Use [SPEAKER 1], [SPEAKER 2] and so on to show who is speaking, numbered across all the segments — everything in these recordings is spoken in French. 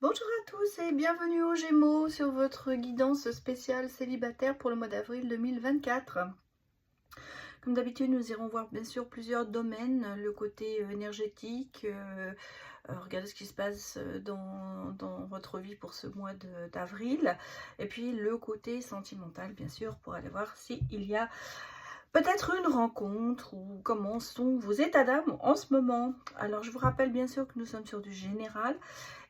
[SPEAKER 1] Bonjour à tous et bienvenue aux Gémeaux sur votre guidance spéciale célibataire pour le mois d'avril 2024. Comme d'habitude, nous irons voir bien sûr plusieurs domaines, le côté énergétique, regardez ce qui se passe dans votre vie pour ce mois d'avril, et puis le côté sentimental bien sûr pour aller voir s'il y a peut-être une rencontre ou comment sont vos états d'âme en ce moment. Alors je vous rappelle bien sûr que nous sommes sur du général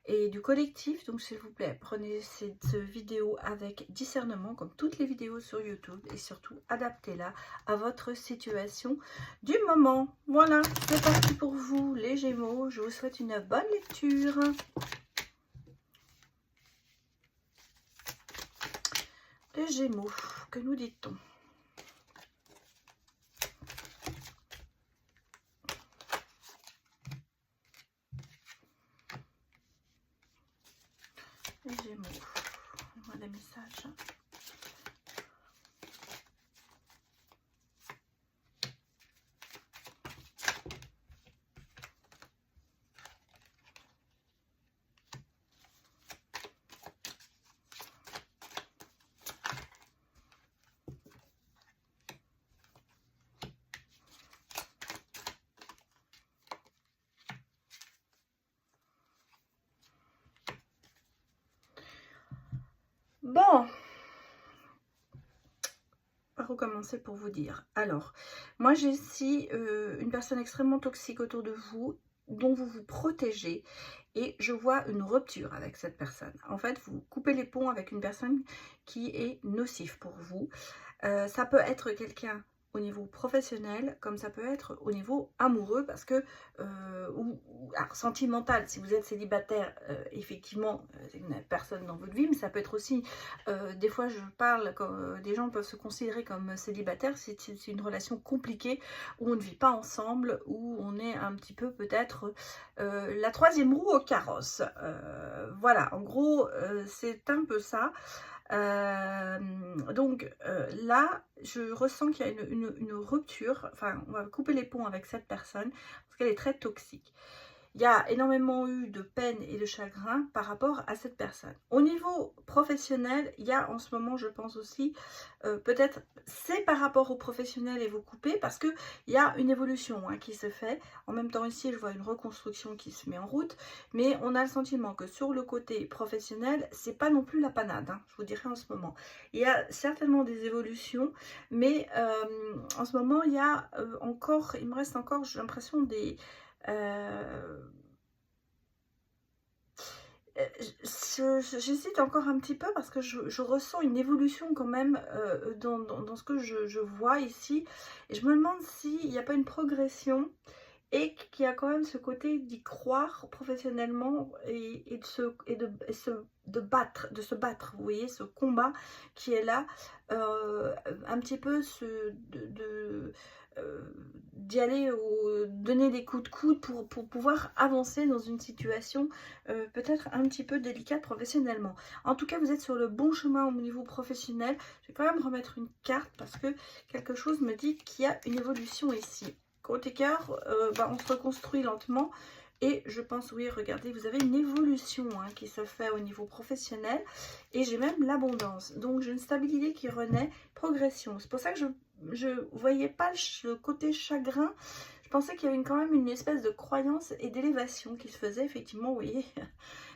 [SPEAKER 1] et du collectif, donc s'il vous plaît prenez cette vidéo avec discernement comme toutes les vidéos sur YouTube et surtout adaptez-la à votre situation du moment. Voilà, c'est parti pour vous les Gémeaux, je vous souhaite une bonne lecture. Les Gémeaux, que nous dit-on? Les Gémeaux, moi des messages. Bon, par où commencer pour vous dire? Alors, moi j'ai ici une personne extrêmement toxique autour de vous, dont vous vous protégez, et je vois une rupture avec cette personne. En fait, vous coupez les ponts avec une personne qui est nocive pour vous. Ça peut être quelqu'un au niveau professionnel, comme ça peut être au niveau amoureux, parce que, alors, sentimental, si vous êtes célibataire, effectivement, c'est une personne dans votre vie, mais ça peut être aussi, des fois je parle, quand des gens peuvent se considérer comme célibataires, c'est une relation compliquée, où on ne vit pas ensemble, où on est un petit peu peut-être la troisième roue au carrosse. Voilà, en gros, c'est un peu ça. Là, je ressens qu'il y a une rupture, enfin, on va couper les ponts avec cette personne, parce qu'elle est très toxique. Il y a énormément eu de peine et de chagrin par rapport à cette personne. Au niveau professionnel, il y a en ce moment, je pense aussi, peut-être c'est par rapport au professionnel et vous coupez, parce qu'il y a une évolution qui se fait. En même temps ici, je vois une reconstruction qui se met en route, mais on a le sentiment que sur le côté professionnel, c'est pas non plus la panade, je vous dirais en ce moment. Il y a certainement des évolutions, mais en ce moment, il y a encore, il me reste encore, j'ai l'impression des... J'hésite encore un petit peu parce que je ressens une évolution quand même dans ce que je vois ici. Et je me demande s'il n'y a pas une progression et qu'il y a quand même ce côté d'y croire professionnellement et de se battre, vous voyez, ce combat qui est là, un petit peu d'y aller, donner des coups de coude pour pouvoir avancer dans une situation peut-être un petit peu délicate professionnellement. En tout cas, vous êtes sur le bon chemin au niveau professionnel. Je vais quand même remettre une carte parce que quelque chose me dit qu'il y a une évolution ici. Côté cœur, on se reconstruit lentement. Et je pense, oui, regardez, vous avez une évolution qui se fait au niveau professionnel. Et j'ai même l'abondance. Donc, j'ai une stabilité qui renaît, progression. C'est pour ça que je voyais pas le côté chagrin. Je pensais qu'il y avait quand même une espèce de croyance et d'élévation qui se faisait, effectivement, vous voyez.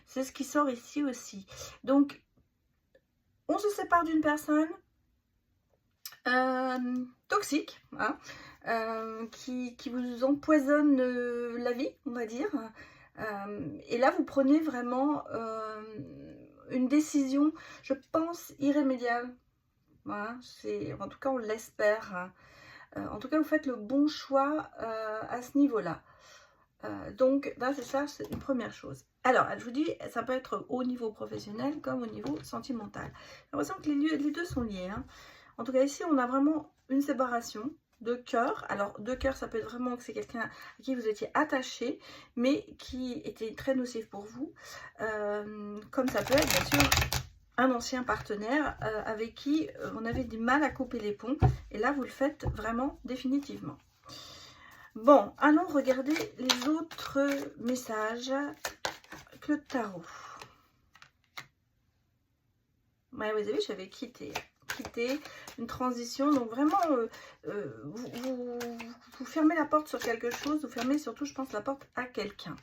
[SPEAKER 1] C'est ce qui sort ici aussi. Donc, on se sépare d'une personne toxique, qui vous empoisonne la vie, on va dire. Et là, vous prenez vraiment une décision, je pense, irrémédiable. Voilà, en tout cas, on l'espère. En tout cas, vous faites le bon choix à ce niveau-là. Donc, là, c'est ça, c'est une première chose. Alors, je vous dis, ça peut être au niveau professionnel comme au niveau sentimental. J'ai l'impression que les deux sont liés. En tout cas, ici, on a vraiment une séparation de cœur. Alors, de cœur, ça peut être vraiment que c'est quelqu'un à qui vous étiez attaché, mais qui était très nocif pour vous. Comme ça peut être, bien sûr, un ancien partenaire avec qui on avait du mal à couper les ponts. Et là, vous le faites vraiment définitivement. Bon, allons regarder les autres messages avec le tarot. Ouais, vous avez vu, j'avais quitté une transition. Donc vraiment, vous fermez la porte sur quelque chose. Vous fermez surtout, je pense, la porte à quelqu'un.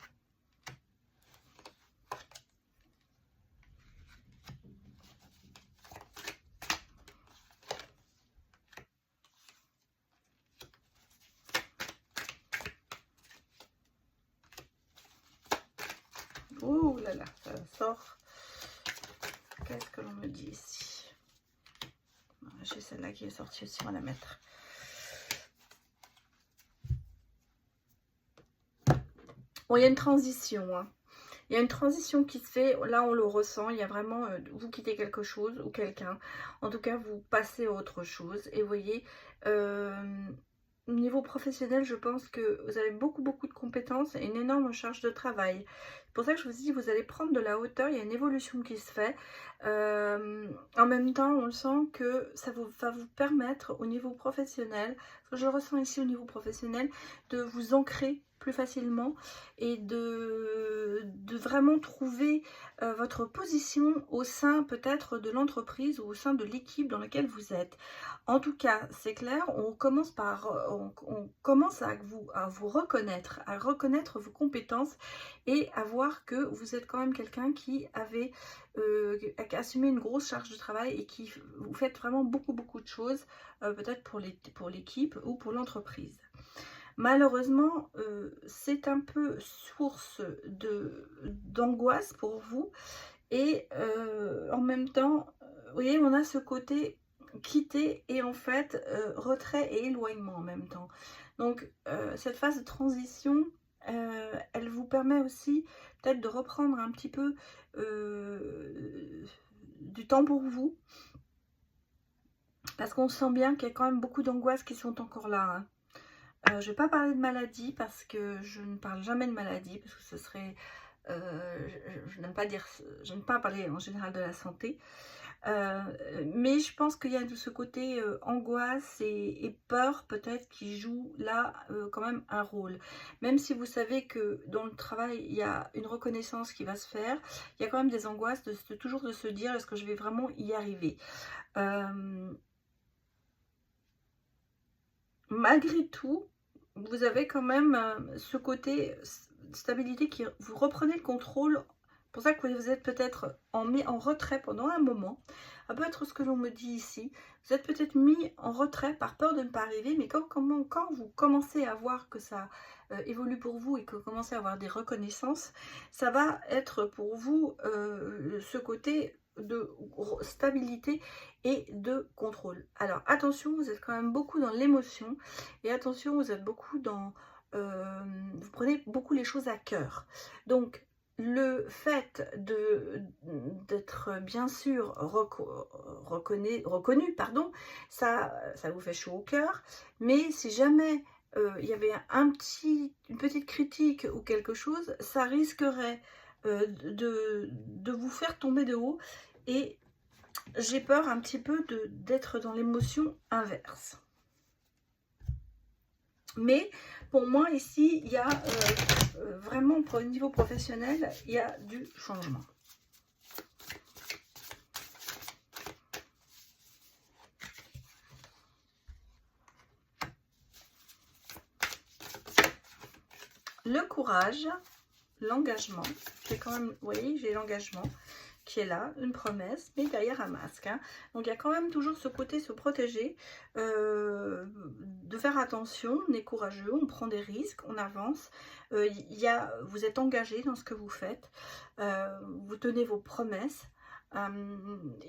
[SPEAKER 1] Ouh là là, ça sort. Qu'est-ce que l'on me dit ici? J'ai celle-là qui est sortie aussi, on va la mettre. Bon, il y a une transition, hein. Il y a une transition qui se fait, là on le ressent, il y a vraiment, vous quittez quelque chose ou quelqu'un. En tout cas, vous passez à autre chose. Et vous voyez, au niveau professionnel, je pense que vous avez beaucoup de compétences et une énorme charge de travail. C'est pour ça que je vous dis, vous allez prendre de la hauteur, il y a une évolution qui se fait. En même temps, on le sent que ça va vous permettre au niveau professionnel, je ressens ici au niveau professionnel, de vous ancrer plus facilement et de vraiment trouver votre position au sein peut-être de l'entreprise ou au sein de l'équipe dans laquelle vous êtes. En tout cas, c'est clair, on commence à vous reconnaître, à reconnaître vos compétences et à voir que vous êtes quand même quelqu'un qui avait assumé une grosse charge de travail et qui vous faites vraiment beaucoup de choses, peut-être pour l'équipe ou pour l'entreprise. Malheureusement, c'est un peu source d'angoisse pour vous et en même temps, vous voyez, on a ce côté quitter et en fait retrait et éloignement en même temps. Donc cette phase de transition, elle vous permet aussi peut-être de reprendre un petit peu du temps pour vous, parce qu'on sent bien qu'il y a quand même beaucoup d'angoisses qui sont encore là, hein. Je ne vais pas parler de maladie parce que je ne parle jamais de maladie, parce que ce serait... je n'aime pas parler en général de la santé. Mais je pense qu'il y a de ce côté angoisse et peur peut-être qui joue là quand même un rôle. Même si vous savez que dans le travail, il y a une reconnaissance qui va se faire, il y a quand même des angoisses toujours de se dire, est-ce que je vais vraiment y arriver? Malgré tout, vous avez quand même ce côté stabilité qui vous reprenez le contrôle. C'est pour ça que vous êtes peut-être en retrait pendant un moment. Ça peut être ce que l'on me dit ici. Vous êtes peut-être mis en retrait par peur de ne pas arriver, mais quand vous commencez à voir que ça évolue pour vous et que vous commencez à avoir des reconnaissances, ça va être pour vous ce côté de stabilité et de contrôle. Alors attention, vous êtes quand même beaucoup dans l'émotion et attention, vous êtes beaucoup dans... vous prenez beaucoup les choses à cœur. Donc le fait d'être bien sûr reconnu, pardon, ça vous fait chaud au cœur, mais si jamais il y avait une petite critique ou quelque chose, ça risquerait de vous faire tomber de haut et j'ai peur un petit peu d'être dans l'émotion inverse. Mais pour moi ici, il y a vraiment au niveau professionnel, il y a du changement. Le courage, l'engagement, j'ai quand même, vous voyez, j'ai l'engagement qui est là, une promesse, mais derrière un masque, hein. Donc il y a quand même toujours ce côté se protéger, de faire attention, on est courageux, on prend des risques, on avance, vous êtes engagé dans ce que vous faites, vous tenez vos promesses.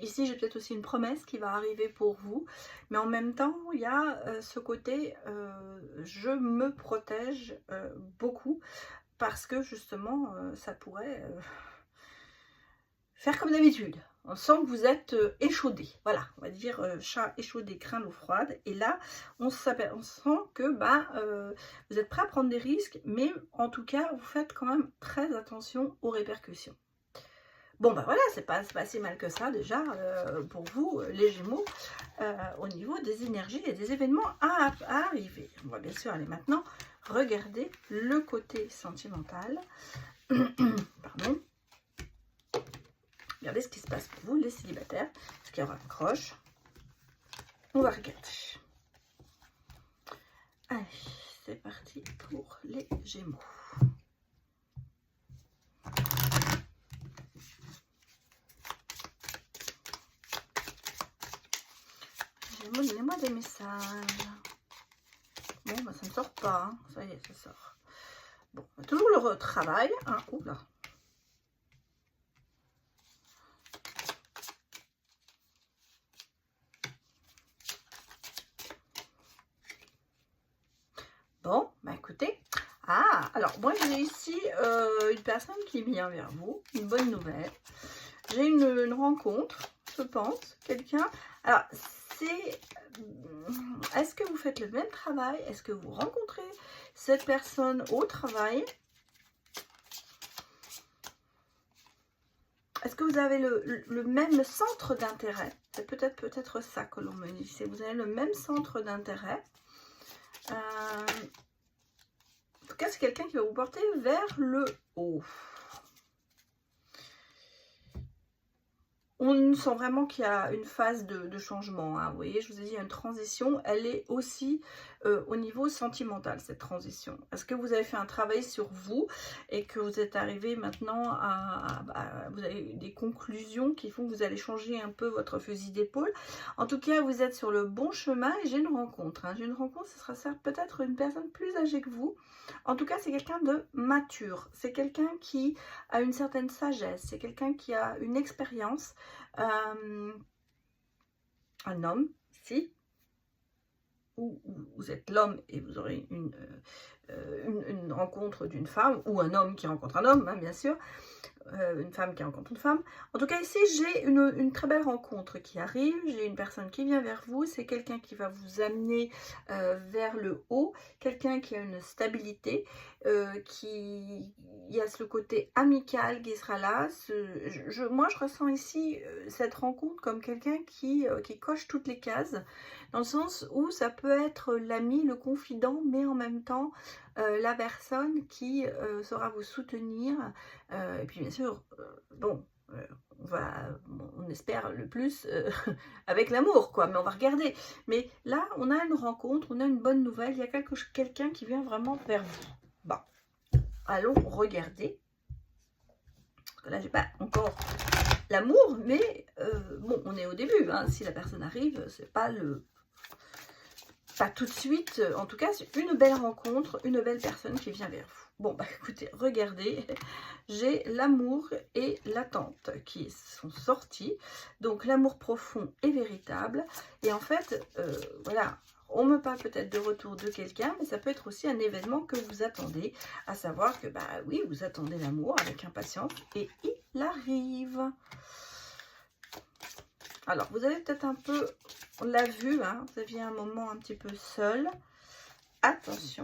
[SPEAKER 1] Ici j'ai peut-être aussi une promesse qui va arriver pour vous, mais en même temps il y a ce côté je me protège beaucoup, parce que justement ça pourrait faire comme d'habitude. On sent que vous êtes échaudé. Voilà, on va dire chat échaudé, craint l'eau froide. Et là, on sent que vous êtes prêt à prendre des risques, mais en tout cas, vous faites quand même très attention aux répercussions. Bon, bah voilà, c'est pas si mal que ça déjà pour vous, les Gémeaux, au niveau des énergies et des événements à arriver. On va bien sûr aller maintenant regarder le côté sentimental. Pardon. Regardez ce qui se passe pour vous, les célibataires. Est-ce qu'il y aura un croche? On va regarder. Allez, c'est parti pour les Gémeaux. Gémeaux, donnez-moi des messages. Bon, bah, ça ne sort pas. Hein. Ça y est, ça sort. Bon, toujours le travail. Hein. Oula. Bon, bah écoutez. Ah, alors moi j'ai ici une personne qui vient vers vous, une bonne nouvelle. J'ai une rencontre, je pense, quelqu'un. Alors, c'est... Est-ce que vous faites le même travail? Est-ce que vous rencontrez cette personne au travail? Est-ce que vous avez le même centre d'intérêt? C'est peut-être ça que l'on me dit. C'est vous avez le même centre d'intérêt. En tout cas, c'est quelqu'un qui va vous porter vers le haut. On sent vraiment qu'il y a une phase de changement. Hein. Vous voyez, je vous ai dit, il y a une transition. Elle est aussi au niveau sentimental, cette transition. Est-ce que vous avez fait un travail sur vous et que vous êtes arrivé maintenant vous avez des conclusions qui font que vous allez changer un peu votre fusil d'épaule. En tout cas, vous êtes sur le bon chemin et j'ai une rencontre. Hein. J'ai une rencontre, ce sera peut-être une personne plus âgée que vous. En tout cas, c'est quelqu'un de mature. C'est quelqu'un qui a une certaine sagesse. C'est quelqu'un qui a une expérience. Un homme, ici, ou vous êtes l'homme et vous aurez une rencontre d'une femme, ou un homme qui rencontre un homme, hein, bien sûr, une femme qui rencontre une femme. En tout cas, ici, j'ai une très belle rencontre qui arrive. J'ai une personne qui vient vers vous. C'est quelqu'un qui va vous amener vers le haut. Quelqu'un qui a une stabilité, il y a le côté amical qui sera là. Moi, je ressens ici cette rencontre comme quelqu'un qui coche toutes les cases, dans le sens où ça peut être l'ami, le confident, mais en même temps, la personne qui saura vous soutenir. Et puis bien sûr, bon, on espère le plus avec l'amour, quoi, mais on va regarder. Mais là, on a une rencontre, on a une bonne nouvelle, il y a quelqu'un qui vient vraiment vers vous. Bon, allons regarder. Parce que là, j'ai pas encore l'amour, mais bon, on est au début. Hein, si la personne arrive, c'est pas tout de suite. En tout cas, c'est une belle rencontre, une belle personne qui vient vers vous. Bon, bah écoutez, regardez, j'ai l'amour et l'attente qui sont sortis. Donc, l'amour profond et véritable. Et en fait, voilà, on me parle peut-être de retour de quelqu'un, mais ça peut être aussi un événement que vous attendez. À savoir que, bah oui, vous attendez l'amour avec impatience et il arrive. Alors, vous avez peut-être un peu, on l'a vu, hein, vous aviez un moment un petit peu seul. Attention,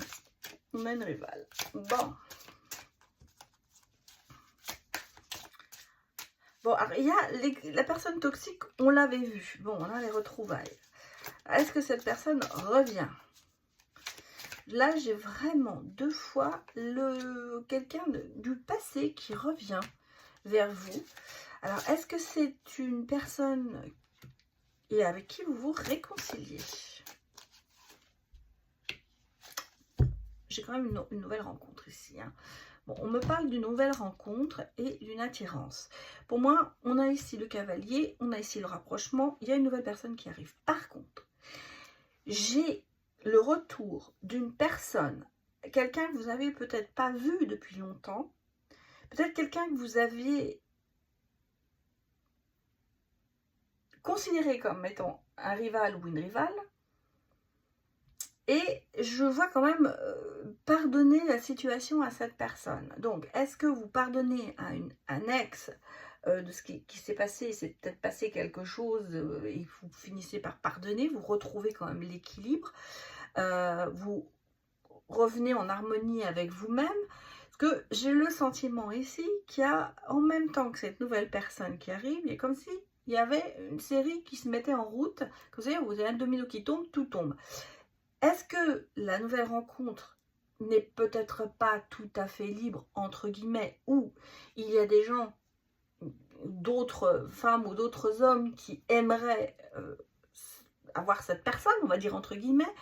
[SPEAKER 1] on a une rivale. Bon. Bon, alors, il y a la personne toxique, on l'avait vu. Bon, on a les retrouvailles. Est-ce que cette personne revient? Là, j'ai vraiment 2 fois quelqu'un du passé qui revient vers vous. Alors, est-ce que c'est une personne et avec qui vous vous réconciliez? J'ai quand même une nouvelle rencontre ici. Hein. Bon, on me parle d'une nouvelle rencontre et d'une attirance. Pour moi, on a ici le cavalier, on a ici le rapprochement. Il y a une nouvelle personne qui arrive. Par contre, j'ai le retour d'une personne, quelqu'un que vous n'avez peut-être pas vu depuis longtemps, peut-être quelqu'un que vous aviez considéré comme étant un rival ou une rivale, et je vois quand même pardonner la situation à cette personne. Donc, est-ce que vous pardonnez à un ex de ce qui s'est passé? Il s'est peut-être passé quelque chose et vous finissez par pardonner, vous retrouvez quand même l'équilibre, vous revenez en harmonie avec vous-même. Parce que j'ai le sentiment ici qu'il y a, en même temps que cette nouvelle personne qui arrive, il y a comme si il y avait une série qui se mettait en route. Vous savez, vous avez un domino qui tombe, tout tombe. Est-ce que la nouvelle rencontre n'est peut-être pas tout à fait libre, entre guillemets, ou il y a des gens d'autres femmes ou d'autres hommes qui aimeraient avoir cette personne, on va dire entre guillemets,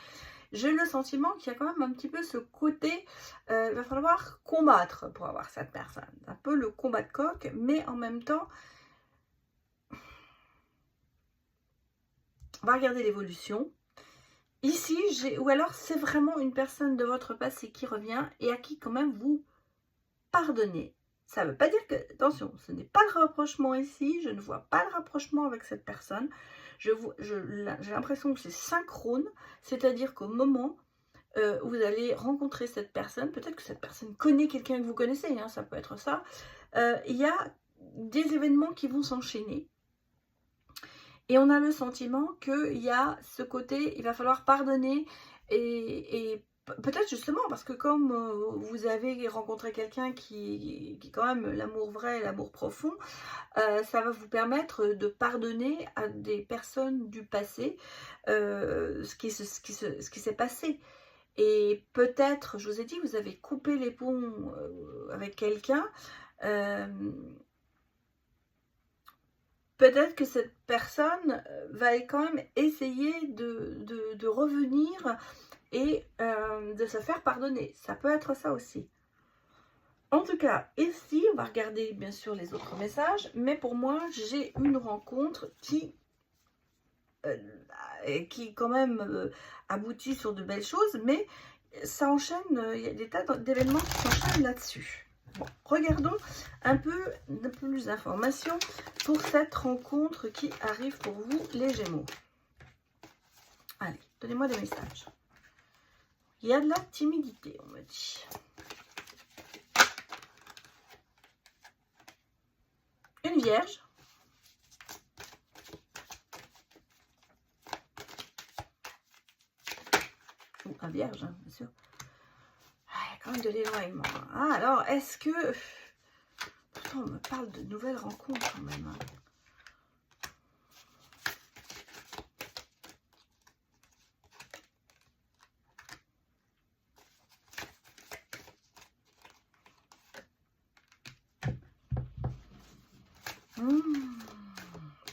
[SPEAKER 1] j'ai le sentiment qu'il y a quand même un petit peu ce côté, il va falloir combattre pour avoir cette personne. Un peu le combat de coq, mais en même temps, on va regarder l'évolution. Ici, ou alors c'est vraiment une personne de votre passé qui revient et à qui quand même vous pardonnez. Ça ne veut pas dire que, attention, ce n'est pas le rapprochement ici, je ne vois pas le rapprochement avec cette personne. J'ai l'impression que c'est synchrone, c'est-à-dire qu'au moment où vous allez rencontrer cette personne, peut-être que cette personne connaît quelqu'un que vous connaissez, hein, ça peut être ça, il y a des événements qui vont s'enchaîner. Et on a le sentiment qu'il y a ce côté, il va falloir pardonner et peut-être justement parce que comme vous avez rencontré quelqu'un qui quand même l'amour vrai, l'amour profond, ça va vous permettre de pardonner à des personnes du passé ce qui s'est passé. Et peut-être, je vous ai dit, vous avez coupé les ponts avec quelqu'un. Peut-être que cette personne va quand même essayer de revenir et de se faire pardonner. Ça peut être ça aussi. En tout cas, ici, on va regarder bien sûr les autres messages, mais pour moi, j'ai une rencontre qui quand même aboutit sur de belles choses, mais ça enchaîne, il y a des tas d'événements qui s'enchaînent là-dessus. Bon, regardons un peu plus d'informations pour cette rencontre qui arrive pour vous, les Gémeaux. Allez, donnez-moi des messages. Il y a de la timidité, on me dit. Une Vierge. Ou un Vierge, hein, bien sûr. Ah, il y a quand même de l'éloignement. Ah, alors, est-ce que... Pourtant, on me parle de nouvelles rencontres quand même.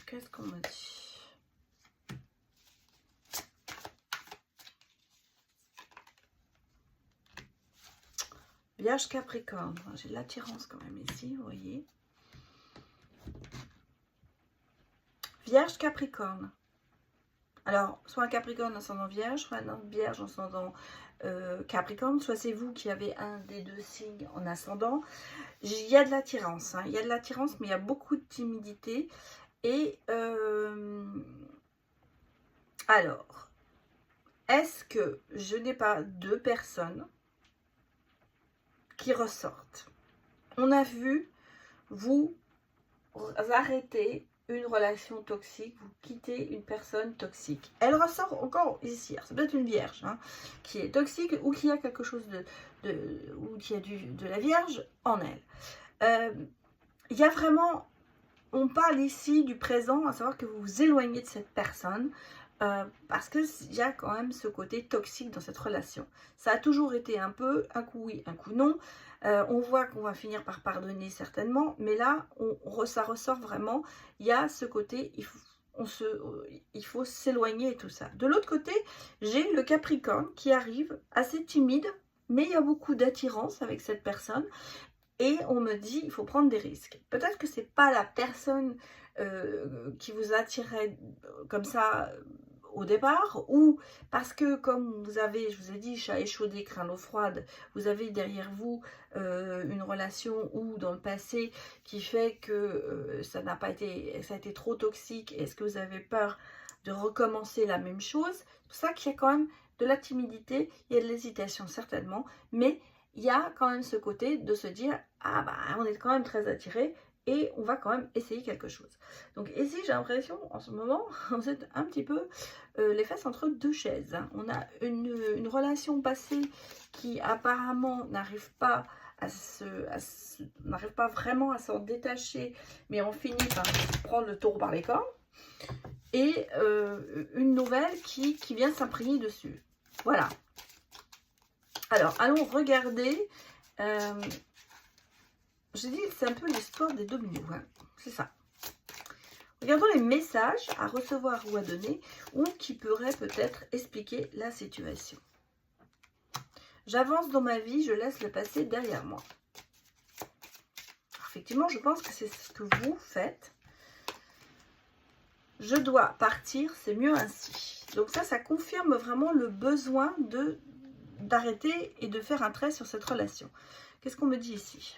[SPEAKER 1] Qu'est-ce qu'on me dit? Vierge Capricorne. J'ai de l'attirance quand même ici, vous voyez. Vierge Capricorne. Alors, soit un Capricorne ascendant Vierge, soit un Vierge ascendant Capricorne, soit c'est vous qui avez un des deux signes en ascendant. Il y a de l'attirance, hein. Il y a de l'attirance, mais il y a beaucoup de timidité. Et alors, est-ce que je n'ai pas deux personnes qui ressortent? On a vu, vous arrêtez une relation toxique, vous quittez une personne toxique. Elle ressort encore ici, c'est peut-être une Vierge hein, qui est toxique ou qui a quelque chose ou qui a de la Vierge en elle. Il y a vraiment, on parle ici du présent, à savoir que vous vous éloignez de cette personne parce qu'il y a quand même ce côté toxique dans cette relation. Ça a toujours été un peu, un coup oui, un coup non. On voit qu'on va finir par pardonner certainement, mais là, ça ressort vraiment. Il y a ce côté, il faut s'éloigner et tout ça. De l'autre côté, j'ai le Capricorne qui arrive assez timide, mais il y a beaucoup d'attirance avec cette personne. Et on me dit, il faut prendre des risques. Peut-être que c'est pas la personne qui vous attirait comme ça au départ, ou parce que comme vous avez, je vous ai dit, chat échaudé, craint l'eau froide, vous avez derrière vous une relation ou dans le passé qui fait que ça a été trop toxique. Est-ce que vous avez peur de recommencer la même chose? C'est pour ça qu'il y a quand même de la timidité, il y a de l'hésitation certainement, mais il y a quand même ce côté de se dire, ah bah on est quand même très attiré et on va quand même essayer quelque chose. Donc ici j'ai l'impression en ce moment, vous êtes un petit peu les fesses entre deux chaises. Hein. On a une relation passée qui apparemment n'arrive pas n'arrive pas vraiment à s'en détacher, mais on finit par prendre le taureau par les cornes. Et une nouvelle qui vient s'imprégner dessus. Voilà. Alors, allons regarder. J'ai dit, c'est un peu l'histoire des dominos. Hein. C'est ça. Regardons les messages à recevoir ou à donner, ou qui pourraient peut-être expliquer la situation. J'avance dans ma vie, je laisse le passé derrière moi. Effectivement, je pense que c'est ce que vous faites. Je dois partir, c'est mieux ainsi. Donc ça confirme vraiment le besoin d'arrêter et de faire un trait sur cette relation. Qu'est-ce qu'on me dit ici?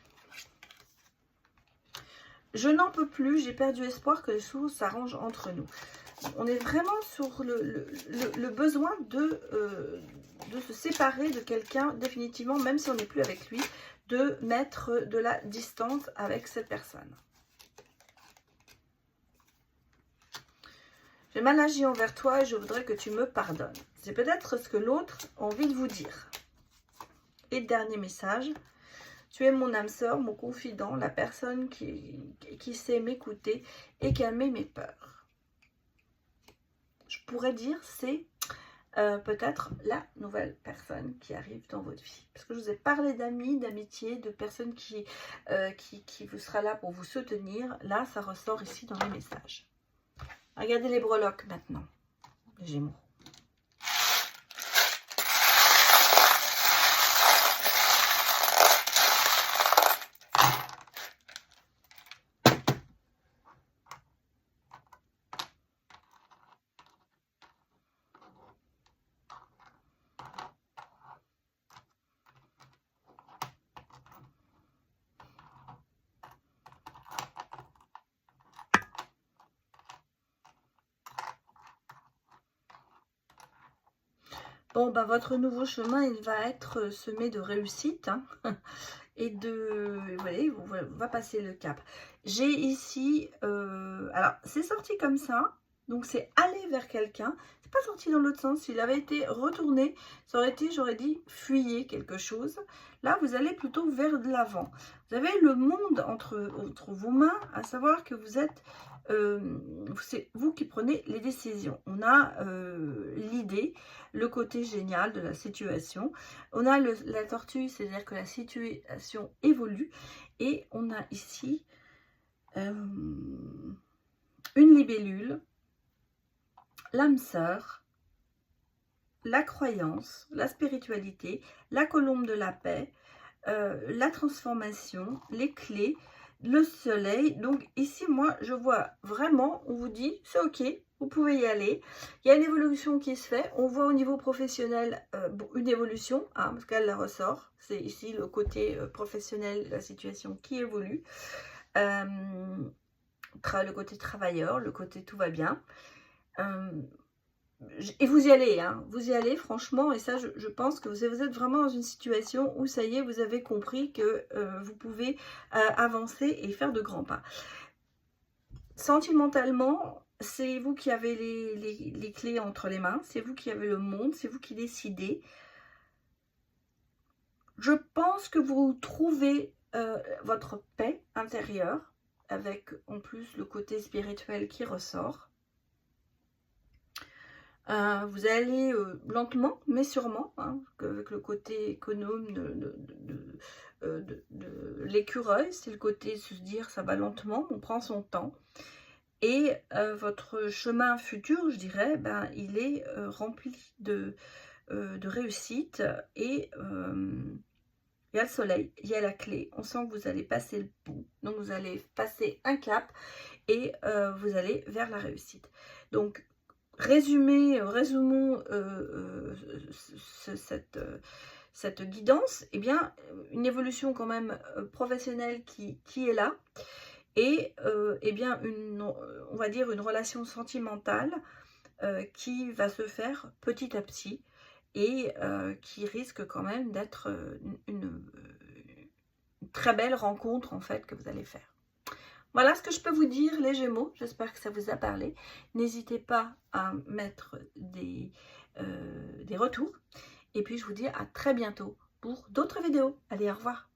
[SPEAKER 1] Je n'en peux plus, j'ai perdu espoir que les choses s'arrangent entre nous. On est vraiment sur le besoin de se séparer de quelqu'un définitivement, même si on n'est plus avec lui, de mettre de la distance avec cette personne. J'ai mal agi envers toi et je voudrais que tu me pardonnes. C'est peut-être ce que l'autre a envie de vous dire. Et dernier message. Tu es mon âme sœur, mon confident, la personne qui sait m'écouter et calmer mes peurs. Je pourrais dire, c'est peut-être la nouvelle personne qui arrive dans votre vie. Parce que je vous ai parlé d'amis, d'amitié, de personnes qui vous sera là pour vous soutenir. Là, ça ressort ici dans les messages. Regardez les breloques maintenant, les Gémeaux. Bon, bah, votre nouveau chemin, il va être semé de réussite, hein, et vous voyez, on va passer le cap. J'ai ici, alors, c'est sorti comme ça, donc c'est aller vers quelqu'un. C'est pas sorti dans l'autre sens. S'il avait été retourné, ça aurait été, j'aurais dit, fuyez quelque chose. Là, vous allez plutôt vers de l'avant. Vous avez le monde entre vos mains, à savoir que vous êtes... c'est vous qui prenez les décisions. On a l'idée, le côté génial de la situation. On a la tortue, c'est-à-dire que la situation évolue. Et on a ici une libellule, l'âme sœur, la croyance, la spiritualité, la colombe de la paix, la transformation, les clés, le soleil. Donc ici, moi, je vois vraiment, on vous dit, c'est ok, vous pouvez y aller. Il y a une évolution qui se fait. On voit au niveau professionnel une évolution, hein, parce qu'elle la ressort. C'est ici le côté professionnel, la situation qui évolue. Le côté travailleur, le côté tout va bien. Et vous y allez, hein, vous y allez franchement, et ça je pense que vous êtes vraiment dans une situation où ça y est, vous avez compris que vous pouvez avancer et faire de grands pas. Sentimentalement, c'est vous qui avez les clés entre les mains, c'est vous qui avez le monde, c'est vous qui décidez. Je pense que vous trouvez votre paix intérieure, avec en plus le côté spirituel qui ressort. Vous allez lentement, mais sûrement, hein, avec le côté économe de l'écureuil, c'est le côté se dire ça va lentement, on prend son temps. Et votre chemin futur, je dirais, ben, il est rempli de réussite. Et il y a le soleil, il y a la clé. On sent que vous allez passer le bout. Donc vous allez passer un cap et vous allez vers la réussite. Donc, résumons cette guidance. Eh bien, une évolution quand même professionnelle qui est là. Et eh bien, on va dire une relation sentimentale qui va se faire petit à petit et qui risque quand même d'être une très belle rencontre en fait que vous allez faire. Voilà ce que je peux vous dire, les Gémeaux. J'espère que ça vous a parlé. N'hésitez pas à mettre des retours. Et puis, je vous dis à très bientôt pour d'autres vidéos. Allez, au revoir.